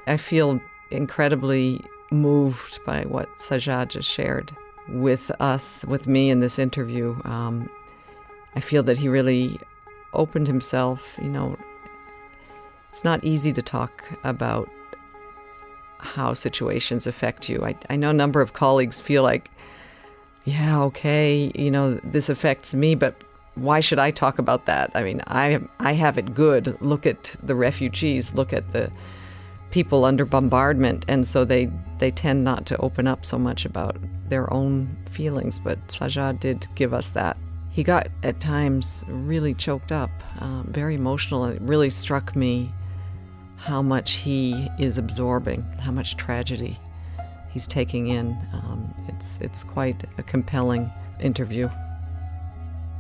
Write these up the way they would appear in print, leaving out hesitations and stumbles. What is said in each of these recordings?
I feel incredibly moved by what Sajjad just shared with us, with me in this interview. I feel that he really opened himself. It's not easy to talk about how situations affect you. I know a number of colleagues feel like, yeah, okay, this affects me, but why should I talk about that? I mean, I have it good. Look at the refugees, look at the people under bombardment. And so they tend not to open up so much about their own feelings. But Sajjad did give us that. He got, at times, really choked up, very emotional. And it really struck me how much he is absorbing, how much tragedy he's taking in. It's quite a compelling interview.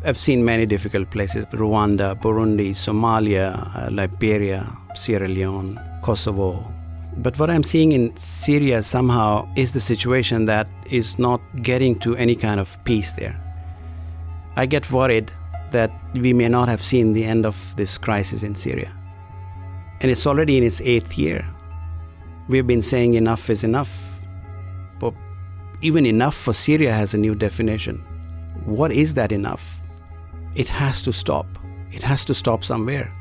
I've seen many difficult places: Rwanda, Burundi, Somalia, Liberia, Sierra Leone, Kosovo. But what I'm seeing in Syria somehow is the situation that is not getting to any kind of peace there. I get worried that we may not have seen the end of this crisis in Syria. And it's already in its 8th year. We've been saying enough is enough. But even enough for Syria has a new definition. What is that enough? It has to stop. It has to stop somewhere.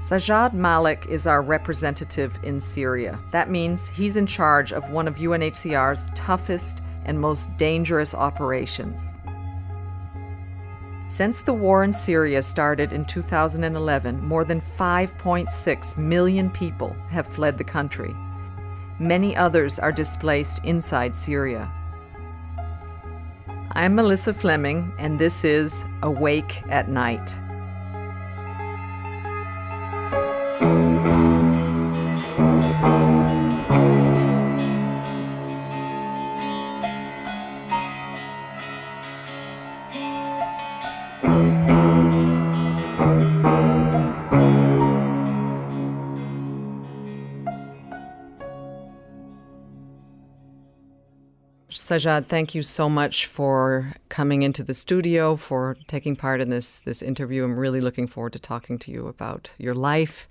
Sajjad Malik is our representative in Syria. That means he's in charge of one of UNHCR's toughest and most dangerous operations. Since the war in Syria started in 2011, more than 5.6 million people have fled the country. Many others are displaced inside Syria. I'm Melissa Fleming, and this is Awake at Night. Sajjad, thank you so much for coming into the studio, for taking part in this interview. I'm really looking forward to talking to you about your life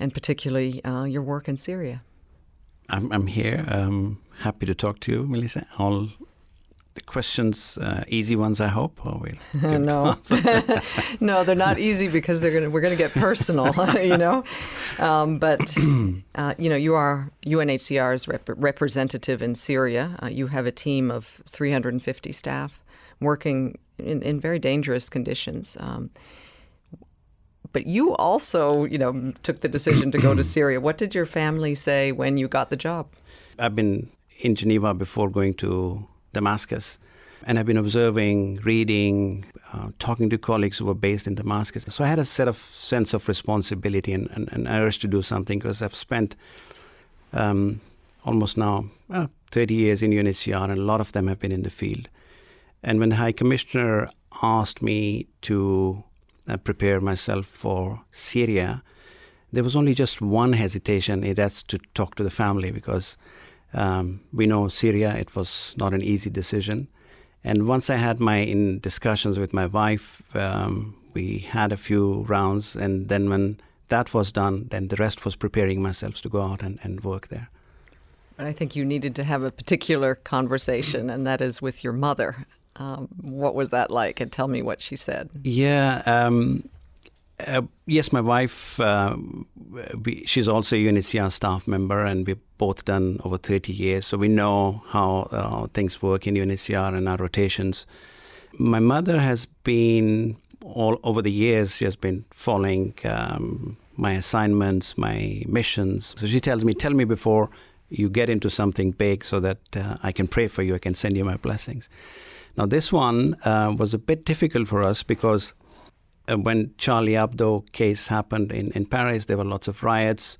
and particularly your work in Syria. I'm here. Happy to talk to you, Melissa. All the questions, easy ones, I hope. Or we'll no, no, they're not easy because we're gonna get personal, But you are UNHCR's representative in Syria. You have a team of 350 staff working in very dangerous conditions. But you also, took the decision to go to Syria. What did your family say when you got the job? I've been in Geneva before going to Damascus, and I've been observing, reading, talking to colleagues who were based in Damascus. So I had a sense of responsibility and urge to do something, because I've spent almost now 30 years in UNHCR, and a lot of them have been in the field. And when the High Commissioner asked me to prepare myself for Syria, there was only just one hesitation, and that's to talk to the family, because we know Syria, it was not an easy decision. And once I had in discussions with my wife, we had a few rounds, and then when that was done, then the rest was preparing myself to go out and work there. But I think you needed to have a particular conversation, and that is with your mother. What was that like? And tell me what she said. Yeah. Yes, my wife, she's also a UNHCR staff member, and we've both done over 30 years, so we know how things work in UNHCR and our rotations. My mother has been, all over the years, she has been following my assignments, my missions. So she tells me, tell me before you get into something big so that I can pray for you, I can send you my blessings. Now, this one was a bit difficult for us because when Charlie Hebdo case happened in Paris, there were lots of riots.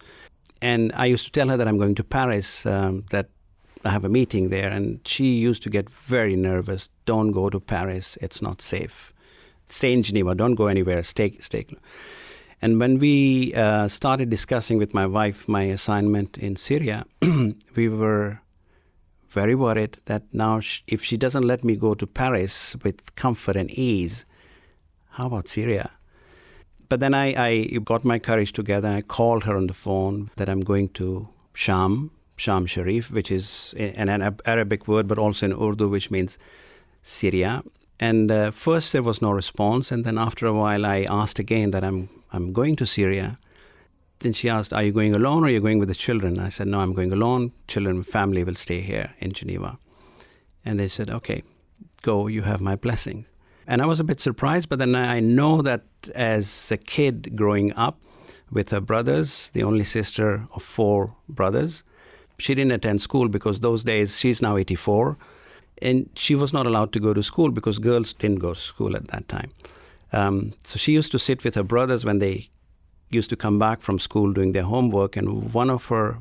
And I used to tell her that I'm going to Paris, that I have a meeting there. And she used to get very nervous. Don't go to Paris. It's not safe. Stay in Geneva. Don't go anywhere. Stay. And when we started discussing with my wife my assignment in Syria, we were very worried that now if she doesn't let me go to Paris with comfort and ease, how about Syria? But then I got my courage together. I called her on the phone that I'm going to Sham Sharif, which is an Arabic word, but also in Urdu, which means Syria. And first there was no response. And then after a while, I asked again that I'm going to Syria. Then she asked, are you going alone or are you going with the children? I said, no, I'm going alone. Children and family will stay here in Geneva. And they said, okay, go, you have my blessing. And I was a bit surprised, but then I know that as a kid growing up with her brothers, the only sister of 4 brothers, she didn't attend school because those days, she's now 84, and she was not allowed to go to school because girls didn't go to school at that time. So she used to sit with her brothers when they used to come back from school doing their homework, and one of her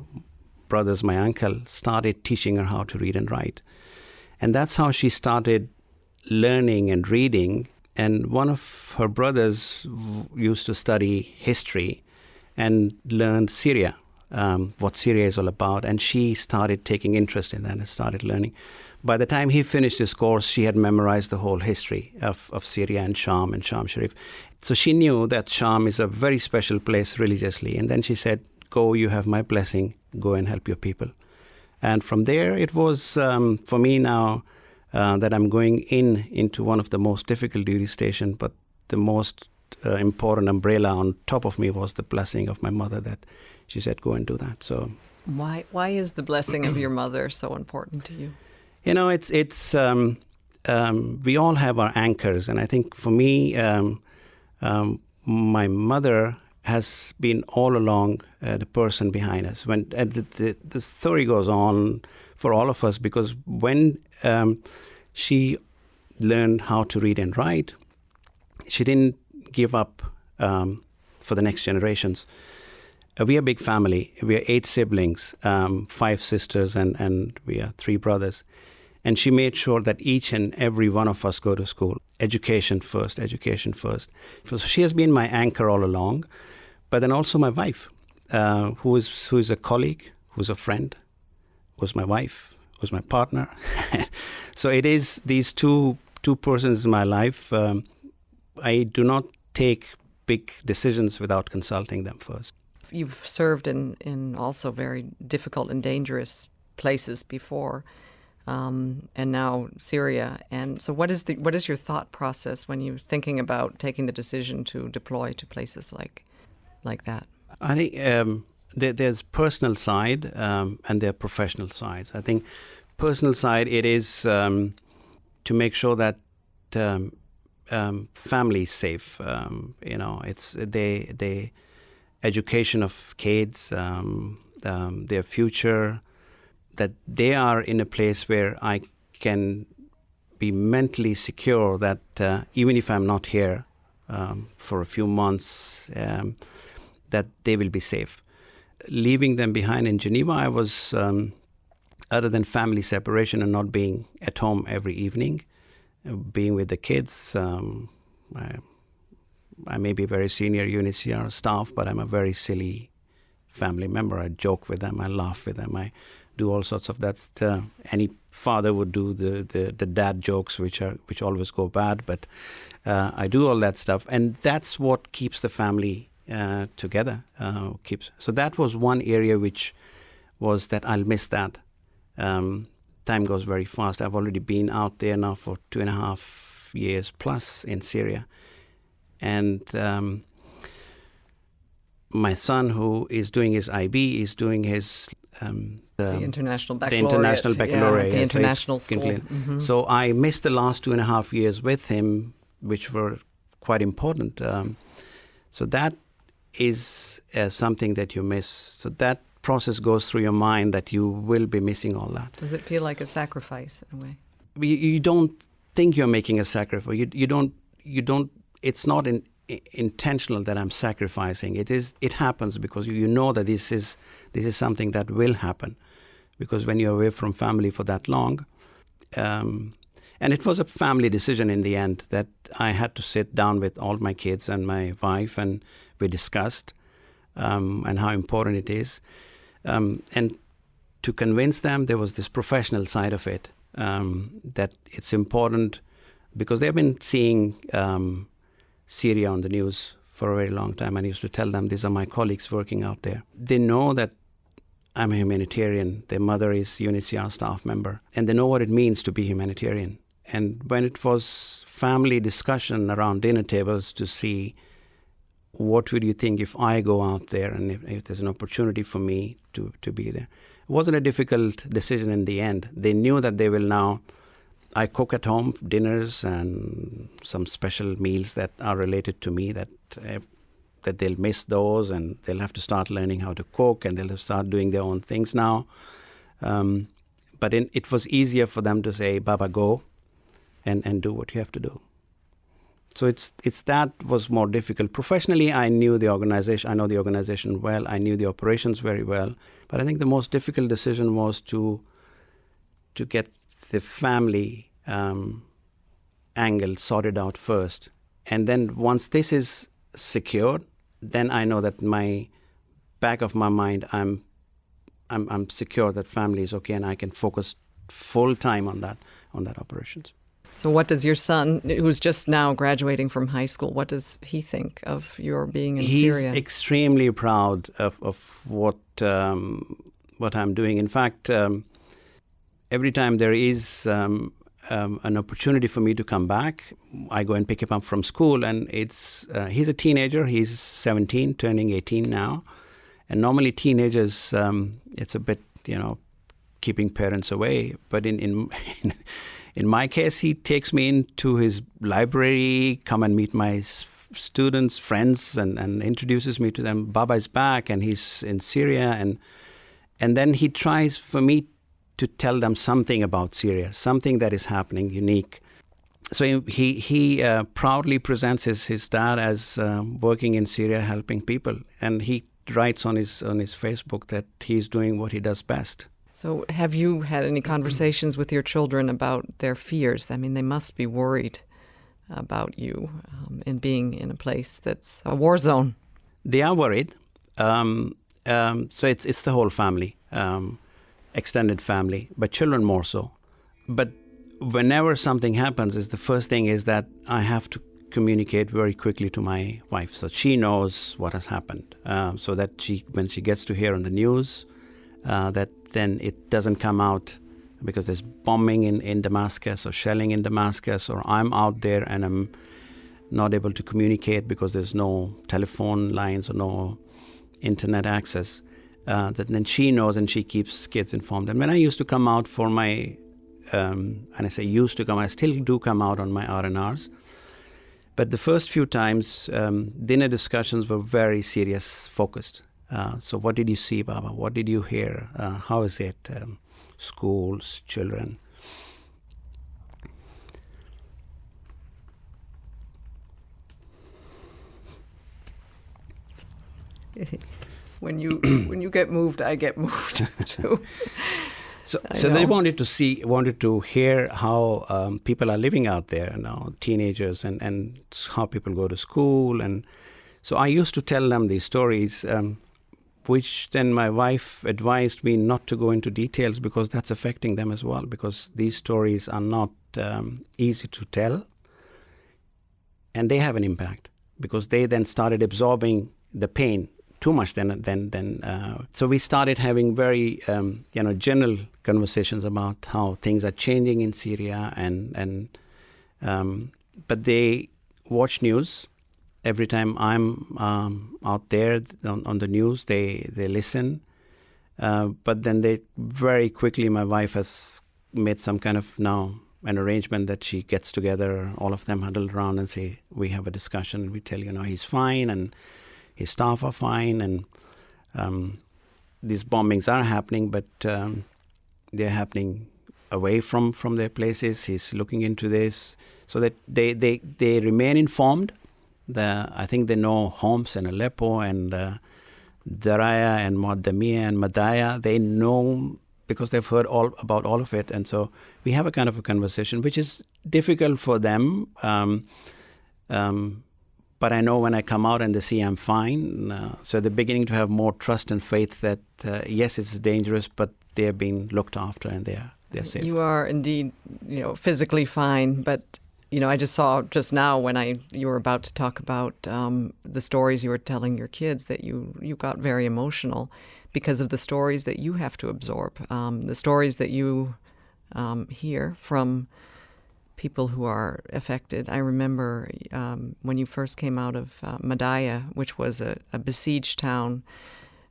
brothers, my uncle, started teaching her how to read and write. And that's how she started learning and reading. And one of her brothers used to study history and learned Syria, what Syria is all about. And she started taking interest in that and started learning. By the time he finished his course, she had memorized the whole history of Syria and Sham Sharif. So she knew that Sham is a very special place religiously. And then she said, go, you have my blessing, go and help your people. And from there, it was for me now that I'm going into one of the most difficult duty stations, but the most important umbrella on top of me was the blessing of my mother that she said, go and do that. So why is the blessing of your mother so important to you? You know, it's we all have our anchors, and I think for me, my mother has been all along the person behind us. When the story goes on for all of us, because when she learned how to read and write, she didn't give up for the next generations. We are a big family. We are 8 siblings, 5 sisters, and we are 3 brothers. And she made sure that each and every one of us go to school. Education first, education first. So she has been my anchor all along. But then also my wife, who is a colleague, who's a friend, who's my wife, who's my partner. So it is these two persons in my life. I do not take big decisions without consulting them first. You've served in also very difficult and dangerous places before. And now Syria. And so what is your thought process when you're thinking about taking the decision to deploy to places like that? I think there's personal side and there are professional sides. I think personal side, it is to make sure that family is safe. It's the education of kids, their future, that they are in a place where I can be mentally secure that even if I'm not here for a few months, that they will be safe. Leaving them behind in Geneva, I was, other than family separation and not being at home every evening, being with the kids, I may be a very senior UNHCR staff, but I'm a very silly family member. I joke with them, I laugh with them, I do all sorts of that. Any father would do the dad jokes, which always go bad, but I do all that stuff, and that's what keeps the family together. So that was one area which was that I'll miss that. Time goes very fast. I've already been out there now for 2.5 years plus in Syria, and my son, who is doing his IB, is doing his the International Baccalaureate. The International Baccalaureate. The international school. Mm-hmm. So I missed the last 2.5 years with him, which were quite important. So that is something that you miss. So that process goes through your mind that you will be missing all that. Does it feel like a sacrifice in a way? You don't think you're making a sacrifice. You don't. It's not intentional that I'm sacrificing. It happens because you know that this is something that will happen, because when you're away from family for that long, and it was a family decision in the end that I had to sit down with all my kids and my wife, and we discussed and how important it is, and to convince them there was this professional side of it, that it's important because they've been seeing Syria on the news for a very long time. And I used to tell them, these are my colleagues working out there. They know that I'm a humanitarian. Their mother is UNHCR staff member, and they know what it means to be humanitarian. And when it was family discussion around dinner tables to see what would you think if I go out there and if there's an opportunity for me to be there. It wasn't a difficult decision in the end. They knew that they will now, I cook at home dinners and some special meals that are related to me that they'll miss those, and they'll have to start learning how to cook, and they'll have to start doing their own things now. But it was easier for them to say, Baba, go and do what you have to do. So it's that was more difficult. Professionally, I knew the organization. I know the organization well. I knew the operations very well. But I think the most difficult decision was to get the family angle sorted out first. And then once this is secured, then I know that my back of my mind, I'm secure that family is okay, and I can focus full time on that operations. So what does your son, who's just now graduating from high school, what does he think of your being in Syria? He's extremely proud of what I'm doing. In fact, every time there is an opportunity for me to come back, I go and pick him up from school, and he's a teenager. He's 17, turning 18 now. And normally teenagers, it's a bit, keeping parents away. But in my case, he takes me into his library, come and meet my students, friends, and introduces me to them. Baba is back, and he's in Syria. And then he tries for me to tell them something about Syria, something that is happening, unique. So he proudly presents his dad as working in Syria, helping people. And he writes on his Facebook that he's doing what he does best. So have you had any conversations with your children about their fears? I mean, they must be worried about you in being in a place that's a war zone. They are worried. So it's the whole family, extended family, but children more so. But whenever something happens, the first thing is that I have to communicate very quickly to my wife, so she knows what has happened, so that when she gets to hear on the news, that then it doesn't come out because there's bombing in Damascus or shelling in Damascus, or I'm out there and I'm not able to communicate because there's no telephone lines or no internet access. That then she knows and she keeps kids informed. And when I used to come out for my, and I say used to come, I still do come out on my R&Rs. But the first few times, dinner discussions were very serious, focused. So what did you see, Baba? What did you hear? How is it? Schools, children. When you get moved, I get moved too. So they wanted to hear how people are living out there now, teenagers, and how people go to school. And so I used to tell them these stories, which then my wife advised me not to go into details because that's affecting them as well, because these stories are not easy to tell, and they have an impact because they then started absorbing the pain too much. So we started having very general conversations about how things are changing in Syria, but they watch news. Every time I'm out there on the news, they listen. But then they very quickly, my wife has made some kind of now an arrangement that she gets together, all of them huddle around and say, we have a discussion. We tell he's fine and his staff are fine, and these bombings are happening, but they're happening away from their places. He's looking into this so that they remain informed. I think they know Homs and Aleppo and Daraya and Medea and Medea. They know because they've heard about all of it. And so we have a kind of a conversation, which is difficult for them. But I know when I come out and they see I'm fine, so they're beginning to have more trust and faith that, yes, it's dangerous, but they're being looked after and they're safe. You are indeed, physically fine, but I just saw just now when you were about to talk about the stories you were telling your kids that you got very emotional because of the stories that you have to absorb, the stories that you hear from people who are affected. I remember when you first came out of Medea, which was a besieged town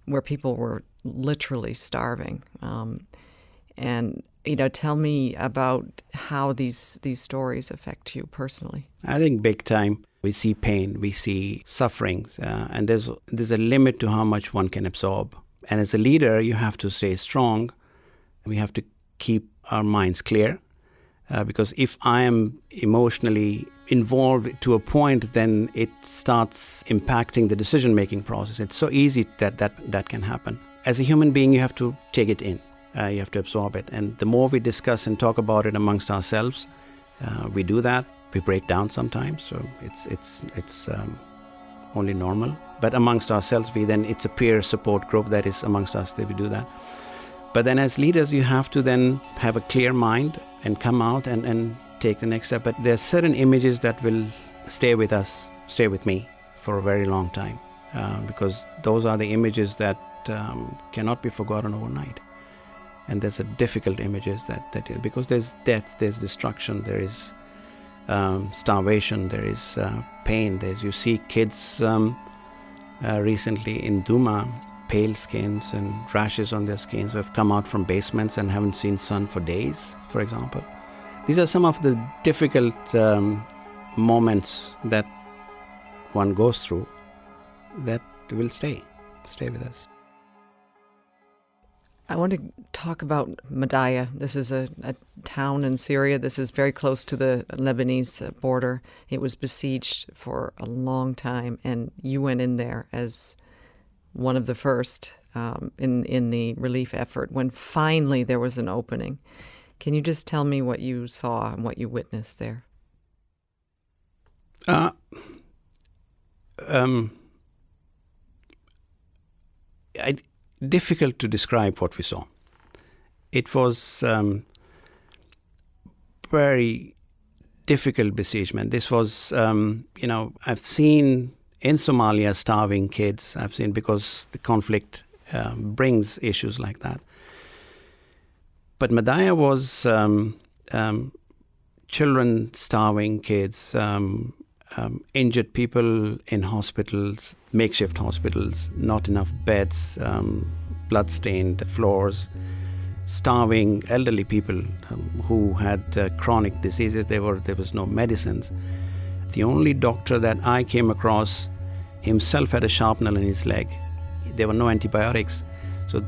where people were literally starving. And tell me about how these stories affect you personally. I think big time. We see pain, we see sufferings, and there's a limit to how much one can absorb. And as a leader, you have to stay strong. We have to keep our minds clear. Because if I am emotionally involved to a point, then it starts impacting the decision-making process. It's so easy that can happen. As a human being, you have to take it in. You have to absorb it. And the more we discuss and talk about it amongst ourselves, we do that. We break down sometimes, so it's only normal. But amongst ourselves, it's a peer support group that is amongst us that we do that. But then as leaders, you have to then have a clear mind and come out and take the next step. But there are certain images that will stay with me for a very long time, because those are the images that cannot be forgotten overnight. And there's a difficult images that because there's death, there's destruction, there is starvation, there is pain. You see kids recently in Douma, pale skins and rashes on their skins, who have come out from basements and haven't seen sun for days, for example. These are some of the difficult moments that one goes through that will stay with us. I want to talk about Medea. This is a town in Syria. This is very close to the Lebanese border. It was besieged for a long time, and you went in there as one of the first in the relief effort when finally there was an opening. Can you just tell me what you saw and what you witnessed there? Difficult to describe what we saw. It was very difficult besiegement. This was, I've seen in Somalia starving kids. I've seen, because the conflict brings issues like that. But Medea was children starving, kids, injured people in hospitals, makeshift hospitals, not enough beds, blood-stained floors, starving elderly people who had chronic diseases. There was no medicines. The only doctor that I came across himself had a sharp nail in his leg. There were no antibiotics. So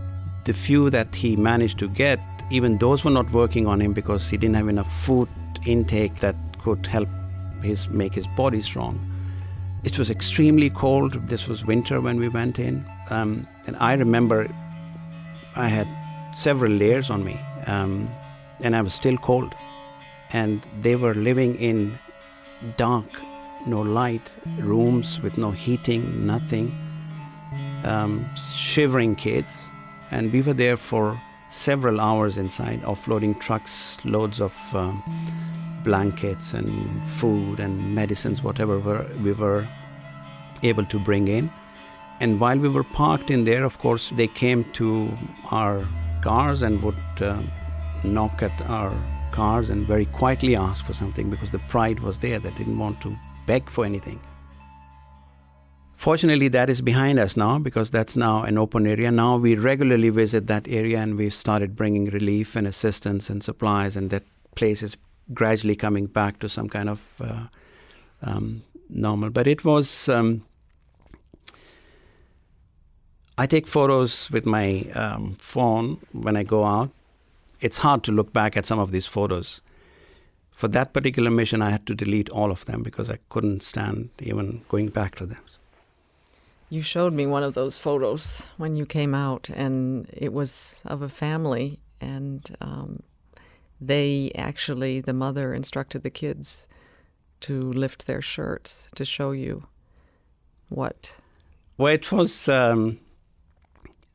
the few that he managed to get, even those were not working on him because he didn't have enough food intake that could help make his body strong. It was extremely cold. This was winter when we went in. And I remember I had several layers on me, and I was still cold. And they were living in dark, no light rooms with no heating, nothing, shivering kids. And we were there for several hours inside, offloading trucks, loads of blankets and food and medicines, whatever we were able to bring in. And while we were parked in there, of course, they came to our cars and would knock at our cars and very quietly ask for something, because the pride was there. They didn't want to beg for anything. Fortunately, that is behind us now, because that's now an open area. Now we regularly visit that area, and we've started bringing relief and assistance and supplies, and that place is gradually coming back to some kind of normal. But it was... I take photos with my phone when I go out. It's hard to look back at some of these photos. For that particular mission, I had to delete all of them because I couldn't stand even going back to them. You showed me one of those photos when you came out, and it was of a family, and the mother instructed the kids to lift their shirts to show you what? Well, it was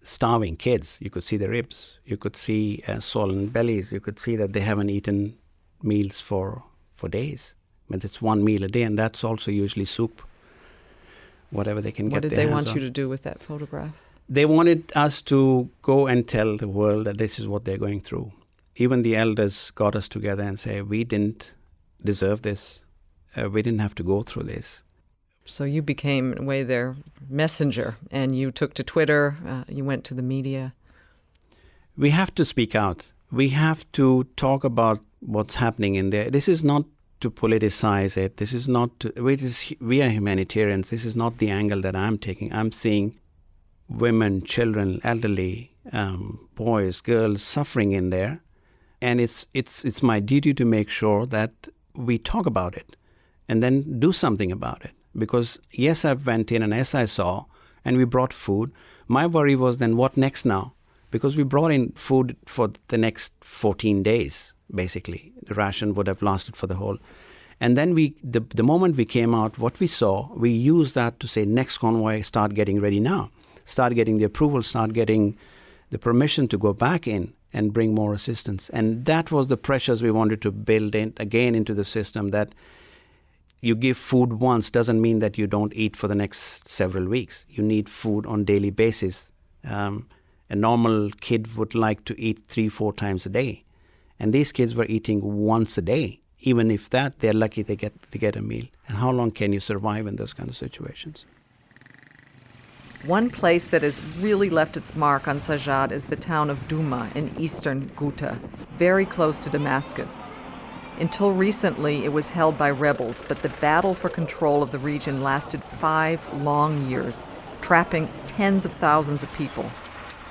starving kids. You could see the ribs. You could see swollen bellies. You could see that they haven't eaten meals for days. But it's one meal a day, and that's also usually soup, whatever they can What get did their they hands want on. you to do with that photograph? They wanted us to go and tell the world that this is what they're going through. Even the elders got us together and say, we didn't deserve this. We didn't have to go through this. So you became, in a way, their messenger, and you took to Twitter, you went to the media. We have to speak out. We have to talk about what's happening in there. This is not to politicize it. This is not to, we are humanitarians. This is not the angle that I'm taking. I'm seeing women, children, elderly, boys, girls suffering in there. And it's my duty to make sure that we talk about it and then do something about it. Because yes, I went in and yes, I saw, and we brought food. My worry was then what next now? Because we brought in food for the next 14 days, basically. The ration would have lasted for the whole. And then the moment we came out, what we saw, we used that to say, next convoy, start getting ready now. Start getting the approval, start getting the permission to go back in and bring more assistance. And that was the pressures we wanted to build in again into the system, that you give food once doesn't mean that you don't eat for the next several weeks. You need food on daily basis. A normal kid would like to eat 3-4 times a day. And these kids were eating once a day. Even if that, they're lucky they get a meal. And how long can you survive in those kind of situations? One place that has really left its mark on Sajjad is the town of Douma in eastern Ghouta, very close to Damascus. Until recently, it was held by rebels, but the battle for control of the region lasted 5 long years, trapping tens of thousands of people.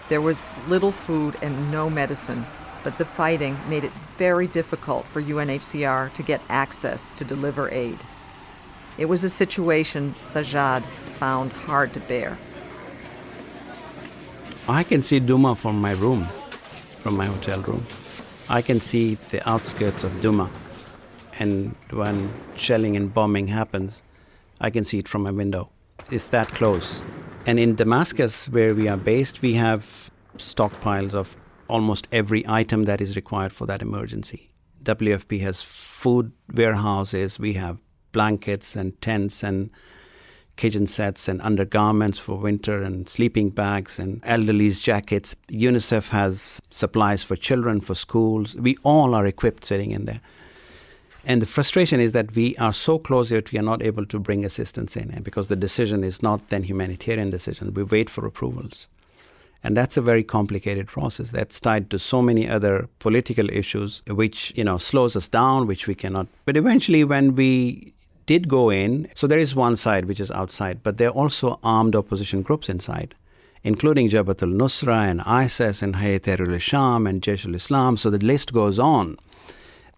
There was little food and no medicine, but the fighting made it very difficult for UNHCR to get access to deliver aid. It was a situation Sajjad found hard to bear. I can see Douma from my room, from my hotel room. I can see the outskirts of Douma. And when shelling and bombing happens, I can see it from my window. It's that close. And in Damascus, where we are based, we have stockpiles of almost every item that is required for that emergency. WFP has food warehouses. We have blankets and tents and kitchen sets and undergarments for winter and sleeping bags and elderly's jackets. UNICEF has supplies for children, for schools. We all are equipped sitting in there. And the frustration is that we are so close yet we are not able to bring assistance in, because the decision is not then humanitarian decision. We wait for approvals. And that's a very complicated process that's tied to so many other political issues, which, slows us down, which we cannot. But eventually when we did go in, so there is one side which is outside, but there are also armed opposition groups inside, including Jabhat al-Nusra and ISIS and Hayat Tahrir al-Sham and Jaish al-Islam. So the list goes on.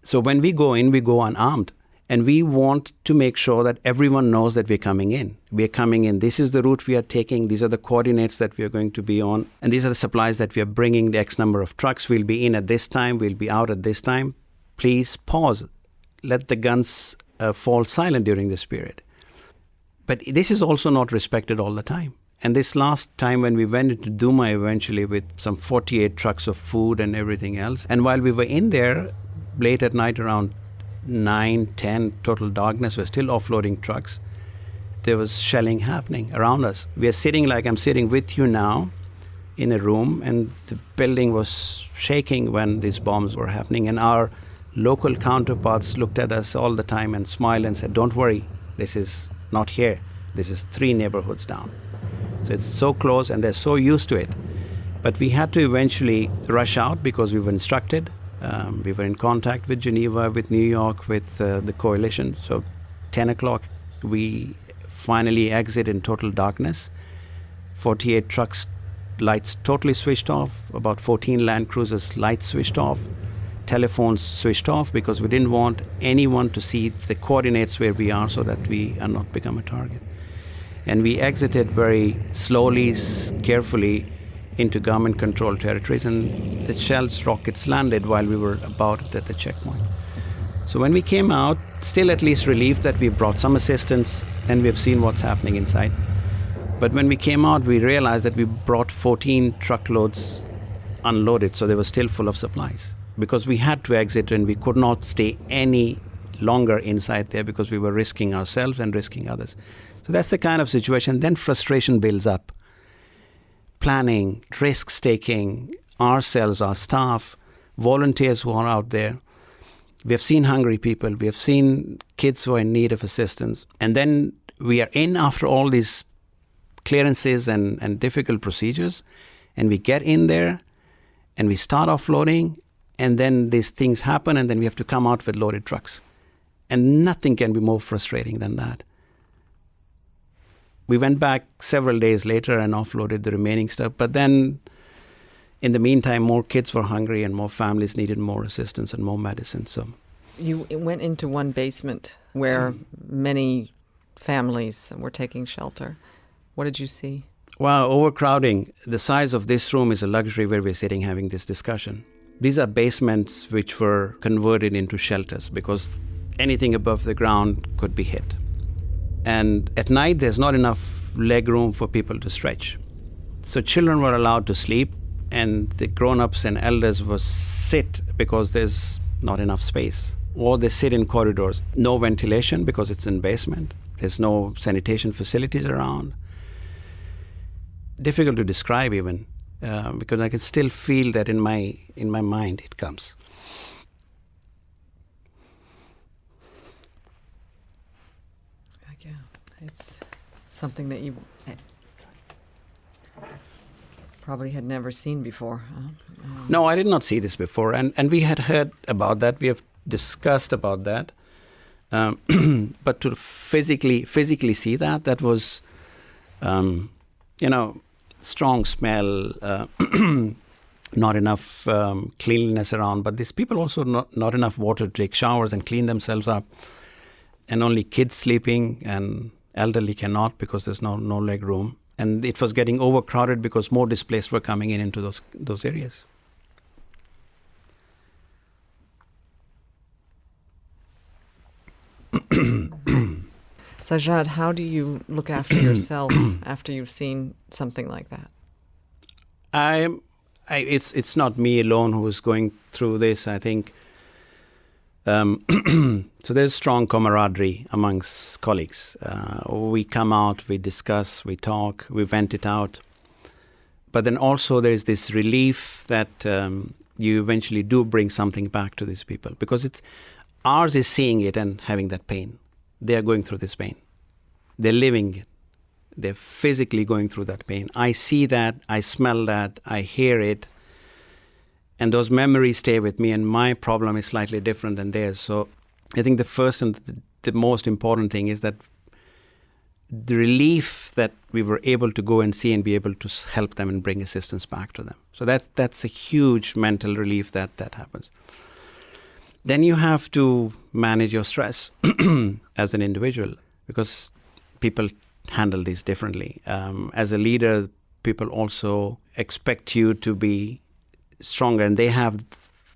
So when we go in, we go unarmed. And we want to make sure that everyone knows that we're coming in. We're coming in. This is the route we are taking. These are the coordinates that we are going to be on. And these are the supplies that we are bringing, the X number of trucks. We'll be in at this time. We'll be out at this time. Please pause. Let the guns fall silent during this period. But this is also not respected all the time. And this last time when we went into Douma eventually with some 48 trucks of food and everything else, and while we were in there late at night around 9, 10, total darkness, we're still offloading trucks, there was shelling happening around us. We are sitting like I'm sitting with you now in a room, and the building was shaking when these bombs were happening. And our local counterparts looked at us all the time and smiled and said, don't worry, this is not here. This is 3 neighborhoods down. So it's so close and they're so used to it. But we had to eventually rush out because we were instructed. We were in contact with Geneva, with New York, with the coalition. So 10 o'clock, we finally exit in total darkness. 48 trucks, lights totally switched off. About 14 Land Cruisers, lights switched off. Telephones switched off because we didn't want anyone to see the coordinates where we are so that we are not become a target. And we exited very slowly, carefully into government-controlled territories, and the shells, rockets landed while we were about at the checkpoint. So when we came out, still at least relieved that we've brought some assistance and we've seen what's happening inside. But when we came out, we realized that we brought 14 truckloads unloaded, so they were still full of supplies. Because we had to exit and we could not stay any longer inside there because we were risking ourselves and risking others. So that's the kind of situation. Then frustration builds up. Planning, risk-taking, ourselves, our staff, volunteers who are out there. We have seen hungry people. We have seen kids who are in need of assistance. And then we are in after all these clearances and difficult procedures. And we get in there and we start offloading. And then these things happen and then we have to come out with loaded trucks. And nothing can be more frustrating than that. We went back several days later and offloaded the remaining stuff. But then, in the meantime, more kids were hungry and more families needed more assistance and more medicine. So, you went into one basement where many families were taking shelter. What did you see? Wow, overcrowding. The size of this room is a luxury where we're sitting having this discussion. These are basements which were converted into shelters because anything above the ground could be hit. And at night, there's not enough leg room for people to stretch. So children were allowed to sleep, and the grown-ups and elders will sit because there's not enough space. Or they sit in corridors. No ventilation because it's in basement. There's no sanitation facilities around. Difficult to describe even, because I can still feel that in my mind it comes. It's something that you probably had never seen before. No, I did not see this before. And we had heard about that. We have discussed about that. But to physically see that was, strong smell, not enough cleanliness around. But these people also not enough water to take showers and clean themselves up. And only kids sleeping and elderly cannot because there's no leg room. And it was getting overcrowded because more displaced were coming into those areas. Sajjad, how do you look after yourself after you've seen something like that? It's not me alone who is going through this. I think so there's strong camaraderie amongst colleagues. We come out, we discuss, we talk, we vent it out. But then also there's this relief that you eventually do bring something back to these people. Because ours is seeing it and having that pain. They are going through this pain. They're living it. They're physically going through that pain. I see that, I smell that, I hear it. And those memories stay with me, and my problem is slightly different than theirs. So I think the first and the most important thing is that the relief that we were able to go and see and be able to help them and bring assistance back to them. So that's a huge mental relief that happens. Then you have to manage your stress as an individual because people handle these differently. As a leader, people also expect you to be stronger, and they have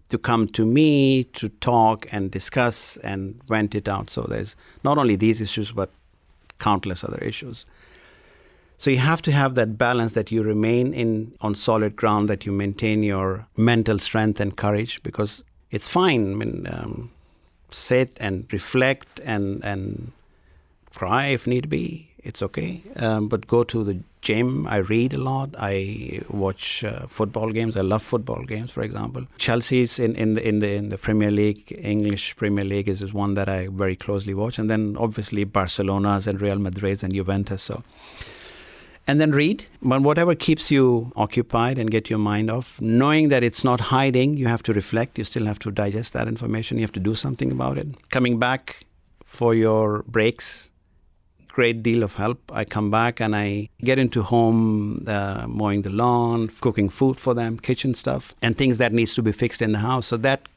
to come to me to talk and discuss and vent it out. So there's not only these issues, but countless other issues. So you have to have that balance that you remain on solid ground, that you maintain your mental strength and courage, because it's fine. I mean, sit and reflect and cry if need be. It's okay. But go to the gym. I read a lot. I watch football games. I love football games, for example. Chelsea's in the Premier League, English Premier League is one that I very closely watch. And then obviously Barcelona's and Real Madrid's and Juventus. So, and then read. But whatever keeps you occupied and get your mind off, knowing that it's not hiding, you have to reflect. You still have to digest that information. You have to do something about it. Coming back for your breaks, great deal of help. I come back and I get into home, mowing the lawn, cooking food for them, kitchen stuff, and things that needs to be fixed in the house. So that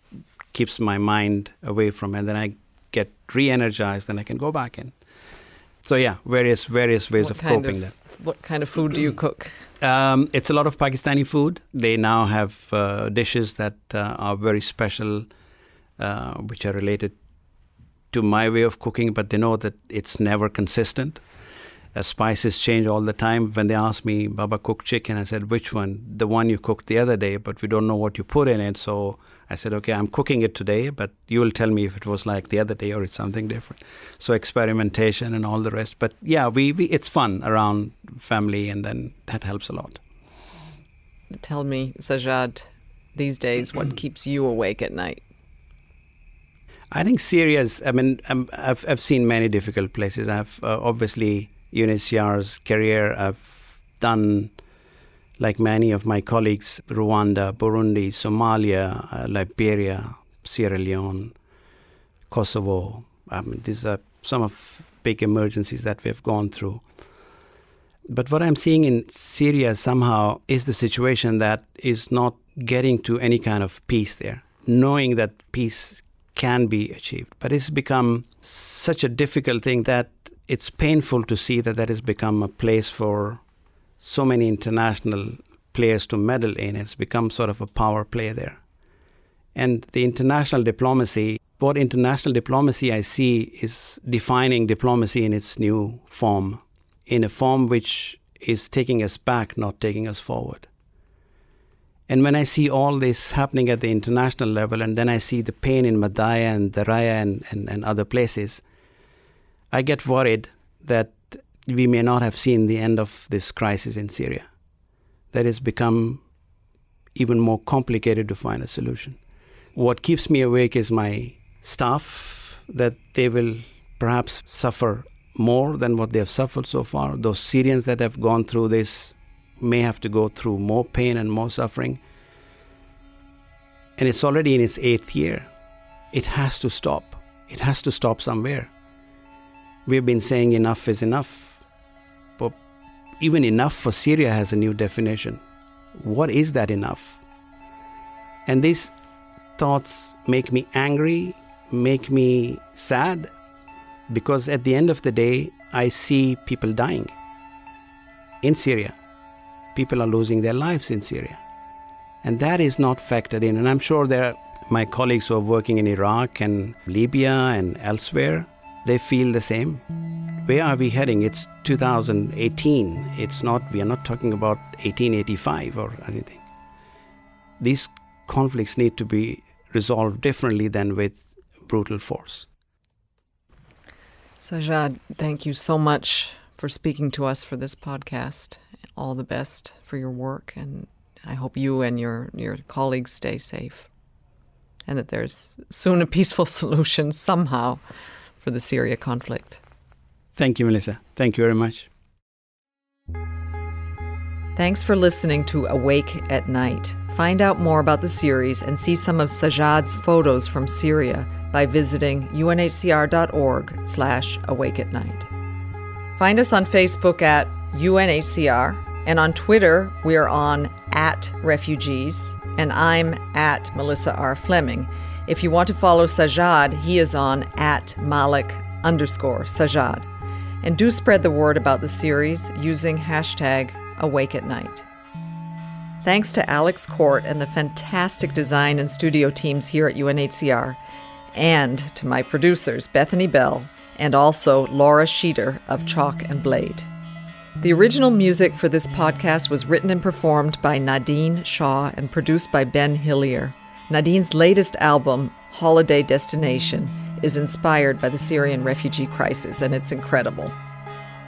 keeps my mind away from it. And then I get re-energized and I can go back in. So yeah, various ways of coping that. What kind of food do you cook? It's a lot of Pakistani food. They now have dishes that are very special, which are related to my way of cooking, but they know that it's never consistent. Spices change all the time. When they ask me, Baba, cook chicken, I said, which one? The one you cooked the other day, but we don't know what you put in it, so I said, okay, I'm cooking it today, but you will tell me if it was like the other day or it's something different. So experimentation and all the rest. But yeah, it's fun around family, and then that helps a lot. Tell me, Sajjad, these days, what keeps you awake at night? I think Syria's, I've seen many difficult places. I've obviously UNHCR's career, I've done, like many of my colleagues, Rwanda, Burundi, Somalia, Liberia, Sierra Leone, Kosovo. These are some of big emergencies that we've gone through. But what I'm seeing in Syria somehow is the situation that is not getting to any kind of peace there, knowing that peace can be achieved. But it's become such a difficult thing that it's painful to see that has become a place for so many international players to meddle in. It's become sort of a power play there. And the international diplomacy, what international diplomacy I see is defining diplomacy in its new form, in a form which is taking us back, not taking us forward. And when I see all this happening at the international level, and then I see the pain in Medea and Daraya and other places, I get worried that we may not have seen the end of this crisis in Syria. That has become even more complicated to find a solution. What keeps me awake is my staff, that they will perhaps suffer more than what they have suffered so far. Those Syrians that have gone through this may have to go through more pain and more suffering. And it's already in its 8th year. It has to stop. It has to stop somewhere. We've been saying enough is enough. But even enough for Syria has a new definition. What is that enough? And these thoughts make me angry, make me sad, because at the end of the day, I see people dying in Syria. People are losing their lives in Syria. And that is not factored in. And I'm sure there are my colleagues who are working in Iraq and Libya and elsewhere, they feel the same. Where are we heading? It's 2018. We are not talking about 1885 or anything. These conflicts need to be resolved differently than with brutal force. Sajjad, thank you so much for speaking to us for this podcast. All the best for your work, and I hope you and your colleagues stay safe, and that there's soon a peaceful solution somehow for the Syria conflict. Thank you, Melissa. Thank you very much. Thanks for listening to Awake at Night. Find out more about the series and see some of Sajjad's photos from Syria by visiting unhcr.org/awakeatnight. Find us on Facebook at UNHCR, and on Twitter we are on @refugees, and I'm @Melissa R. Fleming. If you want to follow Sajjad, he is on @Malik_Sajjad. And do spread the word about the series using #AwakeAtNight. Thanks to Alex Court and the fantastic design and studio teams here at UNHCR, and to my producers, Bethany Bell, and also Laura Sheeter of Chalk and Blade. The original music for this podcast was written and performed by Nadine Shaw and produced by Ben Hillier. Nadine's latest album, Holiday Destination, is inspired by the Syrian refugee crisis, and it's incredible.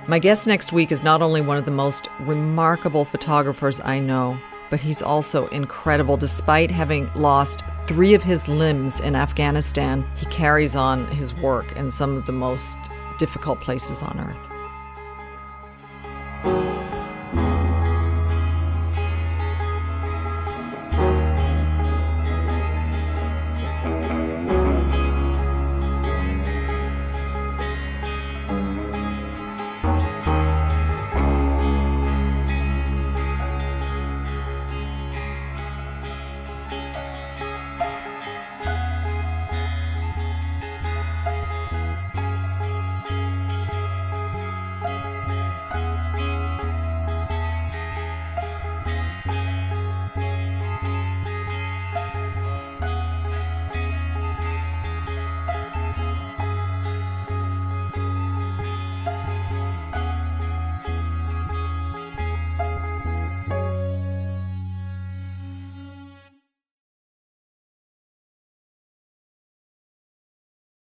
My guest next week is not only one of the most remarkable photographers I know, but he's also incredible. Despite having lost 3 of his limbs in Afghanistan, he carries on his work in some of the most difficult places on earth.